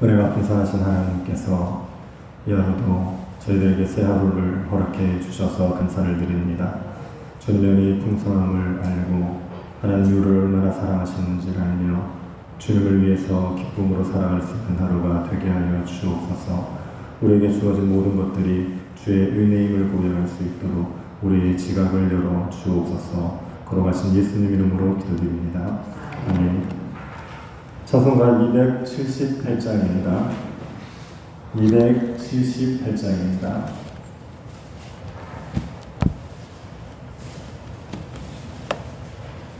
은혜가 풍성하신 하나님께서 이 하루도 저희들에게 새 하루를 허락해 주셔서 감사를 드립니다. 주님의 풍성함을 알고 하나님 우리를 얼마나 사랑하시는지를 알며 주님을 위해서 기쁨으로 살아갈 수 있는 하루가 되게 하여 주옵소서. 우리에게 주어진 모든 것들이 주의 은혜임을 고백할 수 있도록 우리의 지각을 열어 주옵소서. 걸어가신 예수님 이름으로 기도드립니다. 아멘. 찬송가 278장입니다.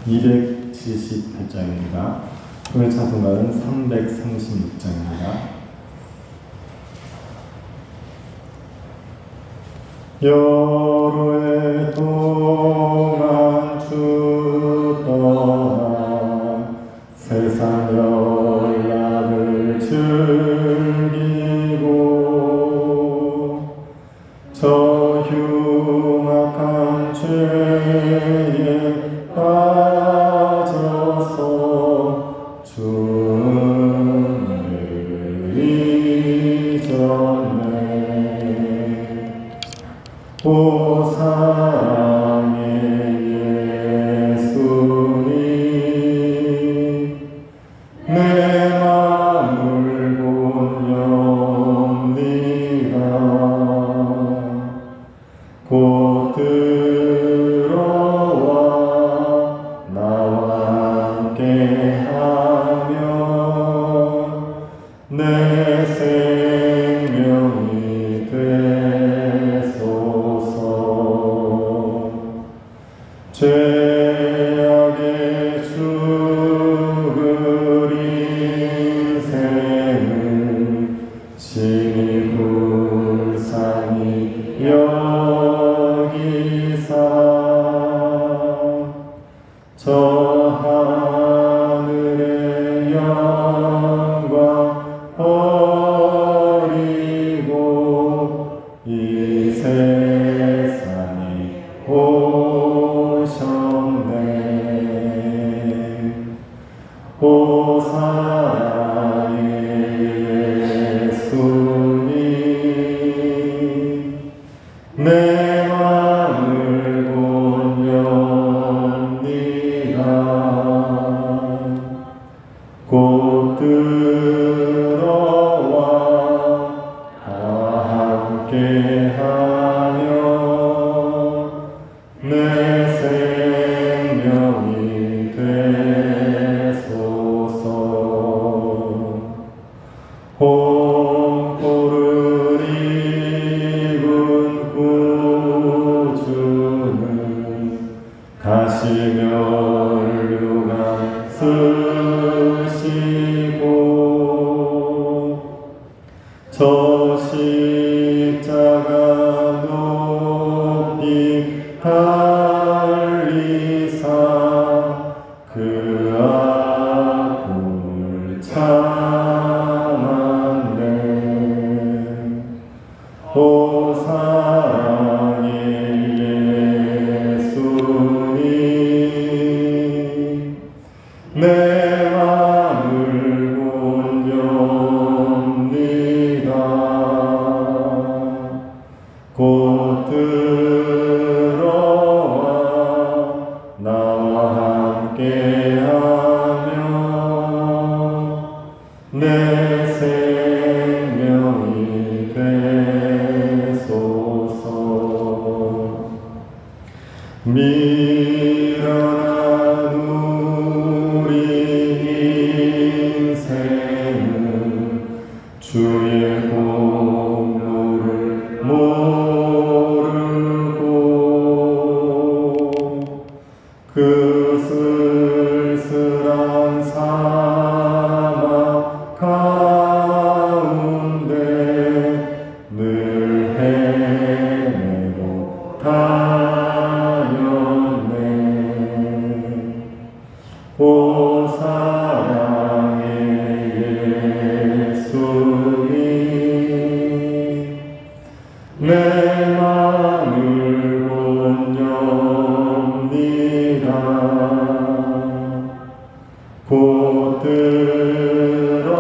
278장입니다. 오늘 찬송가는 336장입니다. 여러 해 동안 주 떠나 세상 연락을 즐기고 저 흉악한 죄에 빠져서 주를 잊었네. 오 사랑의 예수님, 내 맘을 곤엽니다. 곧 들어와 나와 함께하며 내 생명이 되소서. 죄악의 죽을 인생을 심히 불쌍히 여기사 저 하늘의 영광 버리고 이 세상에 오셨네. 오 사랑의 예수님, 내 맘을 곤엽니다. 곧 들어와 함께하며 내 생명이 되소서. 홍포를 입은 구주는 가시면류관 쓰시고 저 십자가 높이 달리사 그 아픔을 참았네. 오 사랑의 예수님, 내 맘을 곤엽니다. 곧 들어와 나와 함께하며 내 생명이 되소서. 미련한 우리 인생은 주의 공로를 모르고 그 쓸쓸한 사막 가운데 늘 헤매고 다녔네. 오 사랑의 예수님, 내 맘을 곤엽니다. 곧 들어와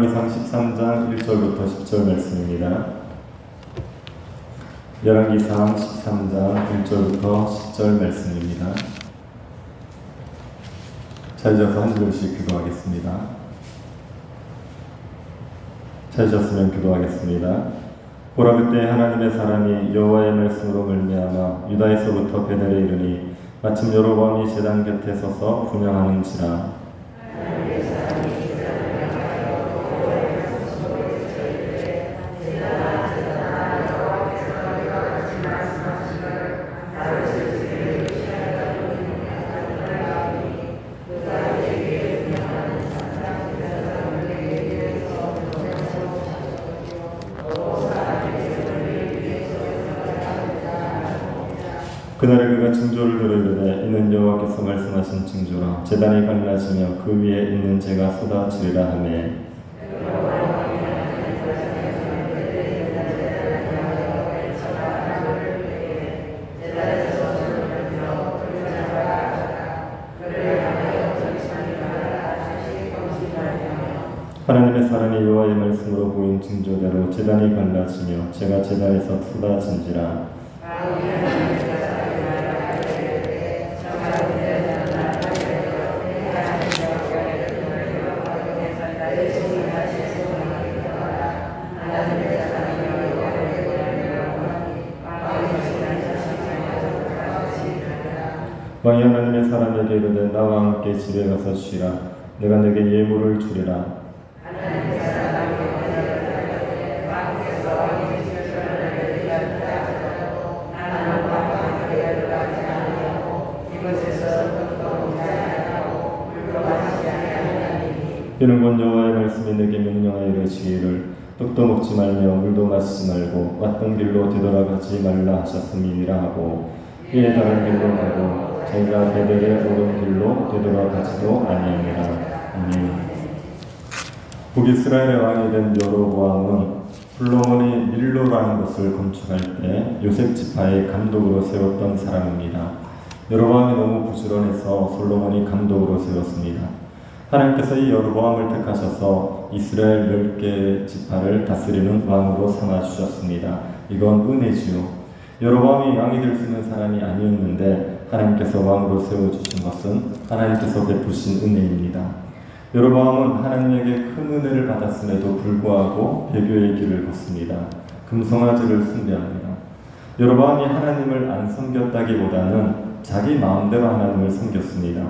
열왕기상 13장 1절부터 10절 말씀입니다. 열왕기상 13장 1절부터 10절 말씀입니다. 찾으셔서 한 절씩 기도하겠습니다. 찾으셨으면 기도하겠습니다. 보라, 그때 하나님의 사람이 여호와의 말씀으로 말미암아 유다에서부터 베델에 이르니 마침 여로보암이 제단 곁에 서서 분향하는지라. 그날에 그가 징조를 들어 이르되 이는 여호와께서 말씀하신 징조라. 제단이 갈라지며 그 위에 있는 재가 쏟아지리라 하매 하나님의 사람이 여호와의 말씀으로 보인 징조대로 제단이 갈라지며 재가 제단에서 쏟아진지라. 왕이 하나님의 사람에게 이르되 나와 함께 집에 가서 쉬라. 내가 내게 예물을 주리라. 이는 곧 여호와의 말씀이 내게 명령하여 이르시기를 떡도 먹지 말며 물도 마시지 말고 왔던 길로 되돌아가지 말라 하셨음이니라 하고 이에 다른 길로 가고 자기가 베델에 오른 길로 되돌아가지도 아니하니라. 아멘. 북이스라엘의 왕이 된 여로보암은 솔로몬이 밀로라는 곳을 건축할 때 요셉 지파의 감독으로 세웠던 사람입니다. 여로보암이 너무 부지런해서 솔로몬이 감독으로 세웠습니다. 하나님께서 이 여로보암을 택하셔서 이스라엘 10개 지파를 다스리는 왕으로 삼아주셨습니다. 이건 은혜지요. 여로보암이 왕이 될 수 있는 사람이 아니었는데 하나님께서 왕으로 세워주신 것은 하나님께서 베푸신 은혜입니다. 여로보암은 하나님에게 큰 은혜를 받았음에도 불구하고 배교의 길을 걷습니다. 금송아지를 숭배합니다. 여로보암이 하나님을 안 섬겼다기보다는 자기 마음대로 하나님을 섬겼습니다.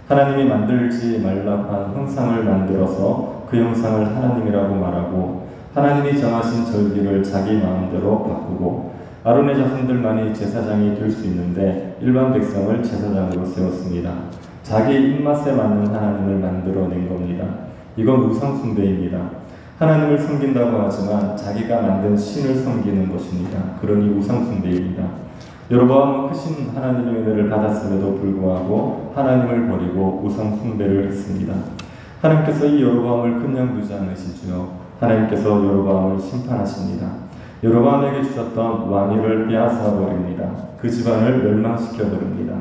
하나님이 만들지 말라고 한 형상을 만들어서 그 형상을 하나님이라고 말하고 하나님이 정하신 절기를 자기 마음대로 바꾸고 아론의 자손들만이 제사장이 될 수 있는데 일반 백성을 제사장으로 세웠습니다. 자기 입맛에 맞는 하나님을 만들어낸 겁니다. 이건 우상숭배입니다. 하나님을 섬긴다고 하지만 자기가 만든 신을 섬기는 것입니다. 그러니 우상숭배입니다. 여로보암은 크신 하나님의 은혜를 받았음에도 불구하고 하나님을 버리고 우상숭배를 했습니다. 하나님께서 이 여로보암을 그냥 두지 않으시죠. 하나님께서 여로보암을 심판하십니다. 여로보암에게 주셨던 왕위를 빼앗아 버립니다. 그 집안을 멸망시켜 버립니다.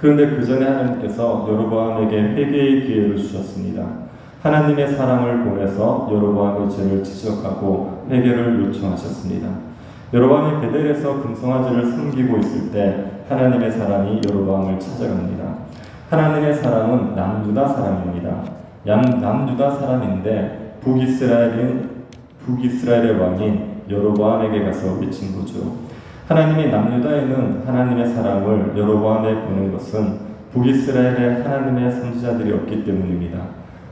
그런데 그 전에 하나님께서 여로보암에게 회개의 기회를 주셨습니다. 하나님의 사람을 보내서 여로보암의 죄를 지적하고 회개를 요청하셨습니다. 여로보암이 베델에서 금송아지를 섬기고 있을 때 하나님의 사람이 여로보암을 찾아갑니다. 하나님의 사람은 남유다 사람입니다. 남유다 사람인데 북이스라엘의 왕인 여로보암에게 가서 외친 거죠. 하나님이 남유다에는 하나님의 사람을 여로보암에 보낸 것은 북이스라엘에 하나님의 선지자들이 없기 때문입니다.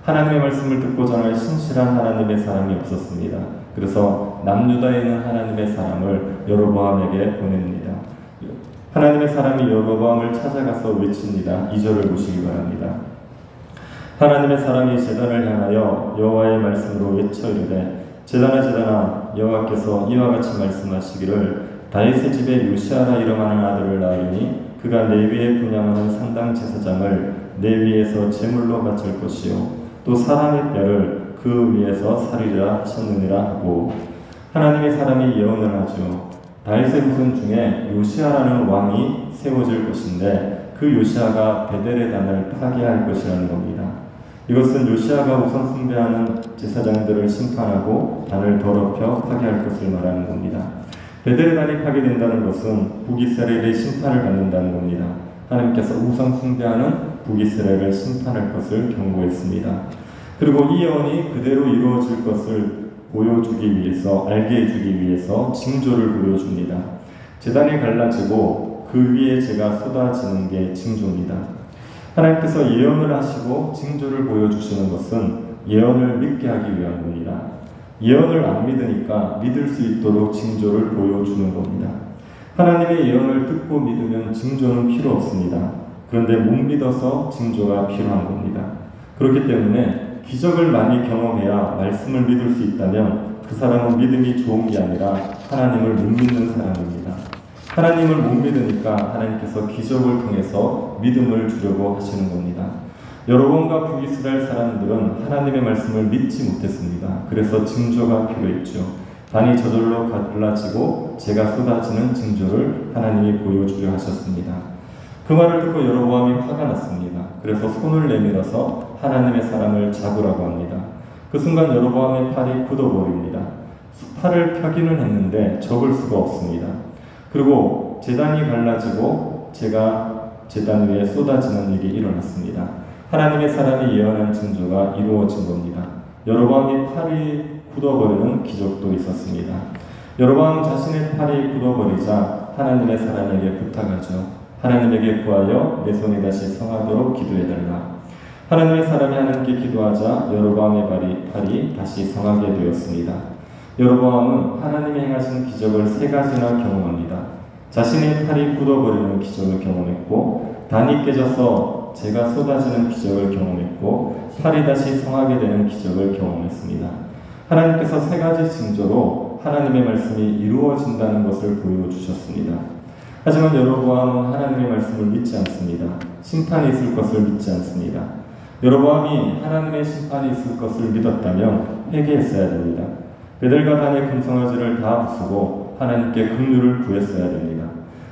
하나님의 말씀을 듣고 전할 신실한 하나님의 사람이 없었습니다. 그래서 남유다에 있는 하나님의 사람을 여로보암에게 보냅니다. 하나님의 사람이 여로보암을 찾아가서 외칩니다. 2절을 보시기 바랍니다. 하나님의 사람이 제단을 향하여 여호와의 말씀으로 외쳐 이르되 제단아 제단아 여호와께서 이와 같이 말씀하시기를 다윗의 집에 요시아라 이름하는 아들을 낳으리니 그가 내 위에 분향하는 상당 제사장을 내 위에서 제물로 바칠 것이요 또 사람의 뼈를 그 위에서 살리라 하셨느니라 하고 하나님의 사람이 예언을 하죠. 다윗의 후손 중에 요시아라는 왕이 세워질 것인데 그 요시아가 베델의 단을 파괴할 것이라는 겁니다. 이것은 요시아가 우상 숭배하는 제사장들을 심판하고 단을 더럽혀 파괴할 것을 말하는 겁니다. 베델의 단이 파괴된다는 것은 북이스라엘의 심판을 받는다는 겁니다. 하나님께서 우상 숭배하는 북이스라엘을 심판할 것을 경고했습니다. 그리고 이 예언이 그대로 이루어질 것을 보여주기 위해서, 알게 해주기 위해서 징조를 보여줍니다. 제단이 갈라지고 그 위에 재가 쏟아지는 게 징조입니다. 하나님께서 예언을 하시고 징조를 보여주시는 것은 예언을 믿게 하기 위한 겁니다. 예언을 안 믿으니까 믿을 수 있도록 징조를 보여주는 겁니다. 하나님의 예언을 듣고 믿으면 징조는 필요 없습니다. 그런데 못 믿어서 징조가 필요한 겁니다. 그렇기 때문에 기적을 많이 경험해야 말씀을 믿을 수 있다면 그 사람은 믿음이 좋은 게 아니라 하나님을 못 믿는 사람입니다. 하나님을 못 믿으니까 하나님께서 기적을 통해서 믿음을 주려고 하시는 겁니다. 여로보암과 북이스라엘 사람들은 하나님의 말씀을 믿지 못했습니다. 그래서 징조가 필요했죠. 단이 저절로 갈라지고 재가 쏟아지는 징조를 하나님이 보여주려 하셨습니다. 그 말을 듣고 여로보암이 화가 났습니다. 그래서 손을 내밀어서 하나님의 사람을 잡으라고 합니다. 그 순간 여로보암의 팔이 굳어버립니다. 팔을 펴기는 했는데 접을 수가 없습니다. 그리고 제단이 갈라지고 재가 제단 위에 쏟아지는 일이 일어났습니다. 하나님의 사람이 예언한 징조가 이루어진 겁니다. 여로보암이 팔이 굳어버리는 기적도 있었습니다. 여로보암 자신의 팔이 굳어버리자 하나님의 사람에게 부탁하죠. 하나님에게 구하여 내 손이 다시 성하도록 기도해달라. 하나님의 사람이 하나님께 기도하자 여로보암의 팔이 다시 성하게 되었습니다. 여로보암은 하나님이 행하신 기적을 3가지나 경험합니다. 자신의 팔이 굳어버리는 기적을 경험했고, 단이 깨져서 재가 쏟아지는 기적을 경험했고, 팔이 다시 성하게 되는 기적을 경험했습니다. 하나님께서 3가지 징조로 하나님의 말씀이 이루어진다는 것을 보여주셨습니다. 하지만 여로보암은 하나님의 말씀을 믿지 않습니다. 심판이 있을 것을 믿지 않습니다. 여로보암이 하나님의 심판이 있을 것을 믿었다면 회개했어야 됩니다. 베델과 단의 금송아지를 다 부수고 하나님께 긍휼을 구했어야 됩니다.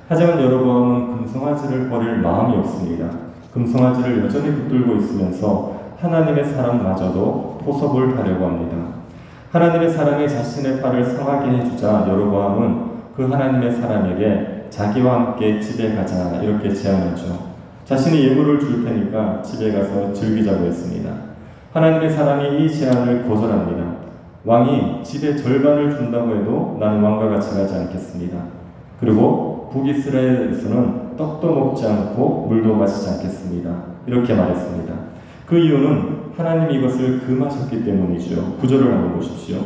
하지만 여로보암은 금송아지를 버릴 마음이 없습니다. 금송아지를 여전히 붙들고 있으면서 하나님의 사람마저도 포섭을 하려고 합니다. 하나님의 사람이 자신의 팔을 성하게 해주자 여로보암은 그 하나님의 사람에게 자기와 함께 집에 가자 이렇게 제안하죠. 자신이 예물을 줄 테니까 집에 가서 즐기자고 했습니다. 하나님의 사람이 이 제안을 거절합니다. 왕이 집의 절반을 준다고 해도 나는 왕과 같이 가지 않겠습니다. 그리고 북이스라엘에서는 떡도 먹지 않고 물도 마시지 않겠습니다. 이렇게 말했습니다. 그 이유는 하나님이 이것을 금하셨기 때문이죠. 구절을 한번 보십시오.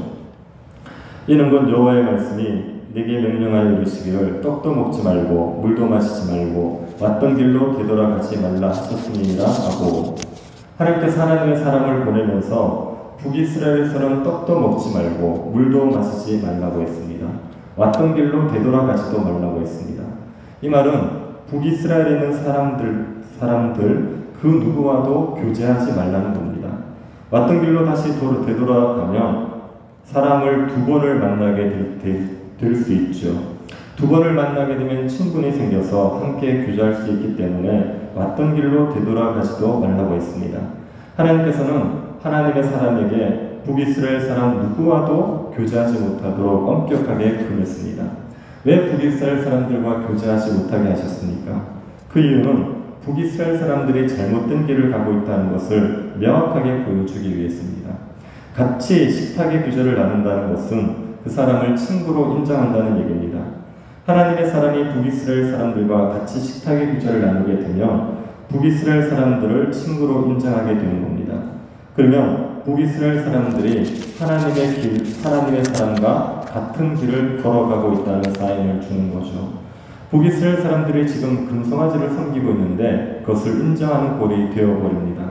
이는 곧 여호와의 말씀이 내게 명령하여 이르시기를 떡도 먹지 말고 물도 마시지 말고 왔던 길로 되돌아가지 말라 하셨음이니라 하고, 하나님께서 하나님의 사람을 보내면서 북이스라엘에서는 떡도 먹지 말고 물도 마시지 말라고 했습니다. 왔던 길로 되돌아가지도 말라고 했습니다. 이 말은 북이스라엘에 있는 사람들 그 누구와도 교제하지 말라는 겁니다. 왔던 길로 다시 되돌아가면 사람을 2번을 만나게 될 수 있죠. 2번을 만나게 되면 친분이 생겨서 함께 교제할 수 있기 때문에 왔던 길로 되돌아가지도 말라고 했습니다. 하나님께서는 하나님의 사람에게 북이스라엘 사람 누구와도 교제하지 못하도록 엄격하게 금했습니다. 왜 북이스라엘 사람들과 교제하지 못하게 하셨습니까? 그 이유는 북이스라엘 사람들이 잘못된 길을 가고 있다는 것을 명확하게 보여주기 위해서입니다. 같이 식탁의 교제를 나눈다는 것은 그 사람을 친구로 인정한다는 얘기입니다. 하나님의 사람이 북이스라엘 사람들과 같이 식탁의 교제를 나누게 되면 북이스라엘 사람들을 친구로 인정하게 되는 겁니다. 그러면 북이스라엘 사람들이 하나님의 사람과 같은 길을 걸어가고 있다는 사인을 주는 거죠. 북이스라엘 사람들이 지금 금송아지를 섬기고 있는데 그것을 인정하는 꼴이 되어버립니다.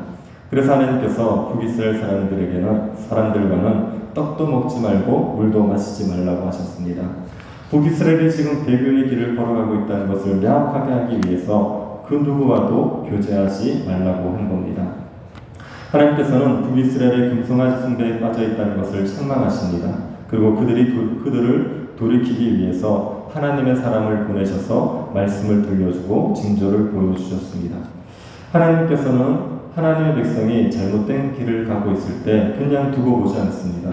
그래서 하나님께서 북이스라엘 사람들과는 떡도 먹지 말고 물도 마시지 말라고 하셨습니다. 북이스라엘이 지금 배교의 길을 걸어가고 있다는 것을 명확하게 하기 위해서 그 누구와도 교제하지 말라고 한 겁니다. 하나님께서는 북이스라엘의 금송아지 숭배에 빠져 있다는 것을 책망하십니다. 그리고 그들을 돌이키기 위해서 하나님의 사람을 보내셔서 말씀을 들려주고 징조를 보여주셨습니다. 하나님께서는 하나님의 백성이 잘못된 길을 가고 있을 때 그냥 두고 보지 않습니다.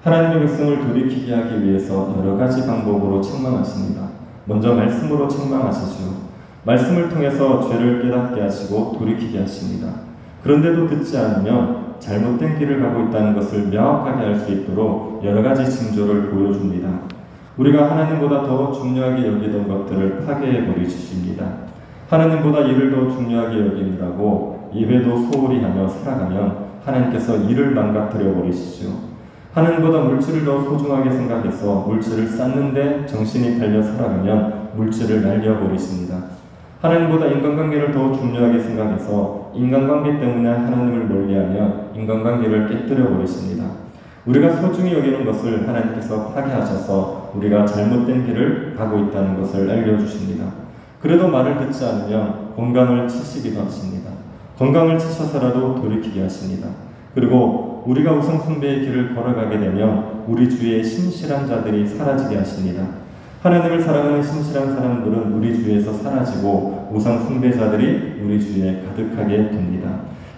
하나님의 백성을 돌이키게 하기 위해서 여러 가지 방법으로 책망하십니다. 먼저 말씀으로 책망하시죠. 말씀을 통해서 죄를 깨닫게 하시고 돌이키게 하십니다. 그런데도 듣지 않으면 잘못된 길을 가고 있다는 것을 명확하게 할 수 있도록 여러 가지 징조를 보여줍니다. 우리가 하나님보다 더 중요하게 여기던 것들을 파괴해 버리십니다. 하나님보다 이를 더 중요하게 여기느라고 예배도 소홀히 하며 살아가면 하나님께서 이를 망가뜨려 버리시죠. 하나님보다 물질을 더 소중하게 생각해서 물질을 쌓는데 정신이 팔려 살아가면 물질을 날려버리십니다. 하나님보다 인간관계를 더 중요하게 생각해서 인간관계 때문에 하나님을 멀리하며 인간관계를 깨뜨려 버리십니다. 우리가 소중히 여기는 것을 하나님께서 파괴하셔서 우리가 잘못된 길을 가고 있다는 것을 알려주십니다. 그래도 말을 듣지 않으면 건강을 치시기도 하십니다. 건강을 치셔서라도 돌이키게 하십니다. 그리고 우리가 우상 숭배의 길을 걸어가게 되면 우리 주위에 신실한 자들이 사라지게 하십니다. 하나님을 사랑하는 신실한 사람들은 우리 주위에서 사라지고 우상 숭배자들이 우리 주위에 가득하게 됩니다.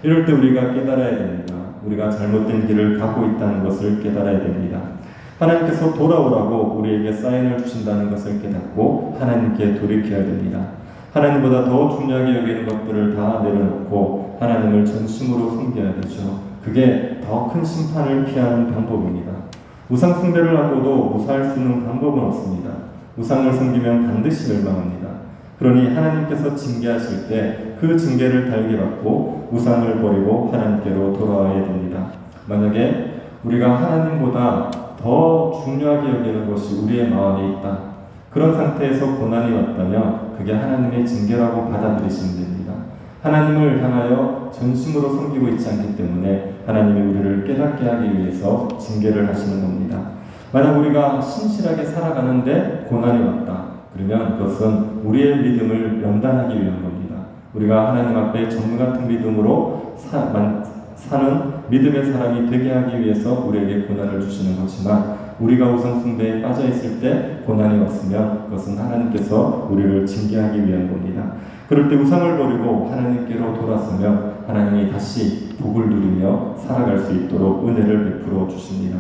이럴 때 우리가 깨달아야 됩니다. 우리가 잘못된 길을 가고 있다는 것을 깨달아야 됩니다. 하나님께서 돌아오라고 우리에게 사인을 주신다는 것을 깨닫고 하나님께 돌이켜야 됩니다. 하나님보다 더 중요하게 여기는 것들을 다 내려놓고 하나님을 전심으로 섬겨야 되죠. 그게 더 큰 심판을 피하는 방법입니다. 우상 숭배를 하고도 무사할 수 있는 방법은 없습니다. 우상을 섬기면 반드시 멸망합니다. 그러니 하나님께서 징계하실 때 그 징계를 달게 받고 우상을 버리고 하나님께로 돌아와야 됩니다. 만약에 우리가 하나님보다 더 중요하게 여기는 것이 우리의 마음에 있다. 그런 상태에서 고난이 왔다면 그게 하나님의 징계라고 받아들이시면 됩니다. 하나님을 향하여 전심으로 섬기고 있지 않기 때문에 하나님이 우리를 깨닫게 하기 위해서 징계를 하시는 겁니다. 만약 우리가 신실하게 살아가는데 고난이 왔다. 그러면 그것은 우리의 믿음을 연단하기 위한 겁니다. 우리가 하나님 앞에 전무 같은 믿음으로 사는 믿음의 사람이 되게 하기 위해서 우리에게 고난을 주시는 거지만 우리가 우상 숭배에 빠져 있을 때 고난이 왔으면 그것은 하나님께서 우리를 징계하기 위한 겁니다. 그럴 때 우상을 버리고 하나님께로 돌아서면 하나님이 다시 복을 누리며 살아갈 수 있도록 은혜를 베풀어 주십니다.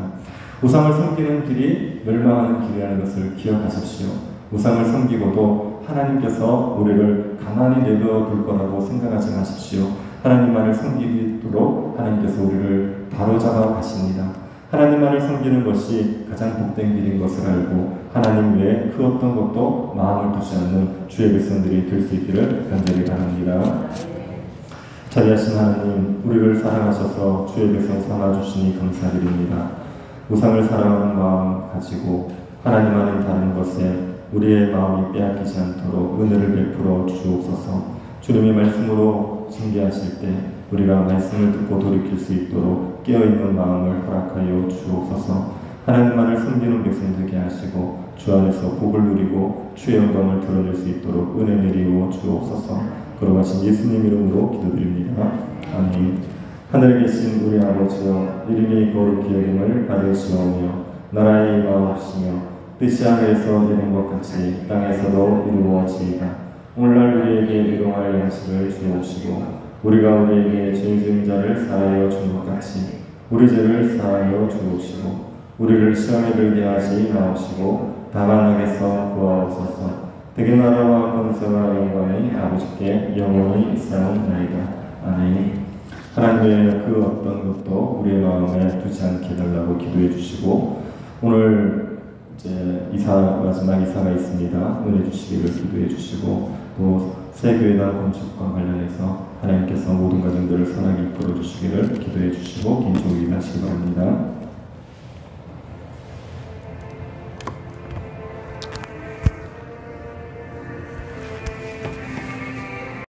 우상을 섬기는 길이 멸망하는 길이라는 것을 기억하십시오. 우상을 섬기고도 하나님께서 우리를 가만히 내버려둘 거라고 생각하지 마십시오. 하나님만을 섬기도록 하나님께서 우리를 바로잡아 가십니다. 하나님만을 섬기는 것이 가장 복된 길인 것을 알고 하나님 외에 그 어떤 것도 마음을 두지 않는 주의 백성들이 될 수 있기를 간절히 바랍니다. 자비하신 하나님, 우리를 사랑하셔서 주의 백성 삼아주시니 감사드립니다. 우상을 사랑하는 마음 가지고 하나님 안에 다른 것에 우리의 마음이 빼앗기지 않도록 은혜를 베풀어 주옵소서. 주님의 말씀으로 징계하실 때 우리가 말씀을 듣고 돌이킬 수 있도록 깨어있는 마음을 허락하여 주옵소서. 하나님만을 섬기는 백성 되게 하시고 주 안에서 복을 누리고 주의 영광을 드러낼 수 있도록 은혜 내리어 주옵소서. 걸어가신 예수님 이름으로 기도드립니다. 아멘. 하늘에 계신 우리 아버지여, 이름이 거룩히 여김을 받으시오며 나라의 임하옵시며 뜻이 하늘에서 이룬 것 같이 땅에서도 이루어지이다. 오늘날 우리에게 일용할 양식을 주옵시고 우리가 우리에게 죄 지은 자를 사하여 준 것 같이 우리 죄를 사하여 주옵시고 우리를 시험에 들게 하지 마옵시고 다만 악에서 구하옵소서. 대개 나라와 권세와 영광이 아버지께 영원히 있사옵나이다. 아멘. 하나님의 그 어떤 것도 우리의 마음에 두지 않게 해달라고 기도해 주시고 오늘 이제 마지막 이사가 있습니다. 은혜 주시기를 기도해 주시고 또 새 교회당 건축과 관련해서 하나님께서 모든 가정들을 선하게 이끌어 주시기를 기도해 주시고 개인적으로 기도하시기 바랍니다.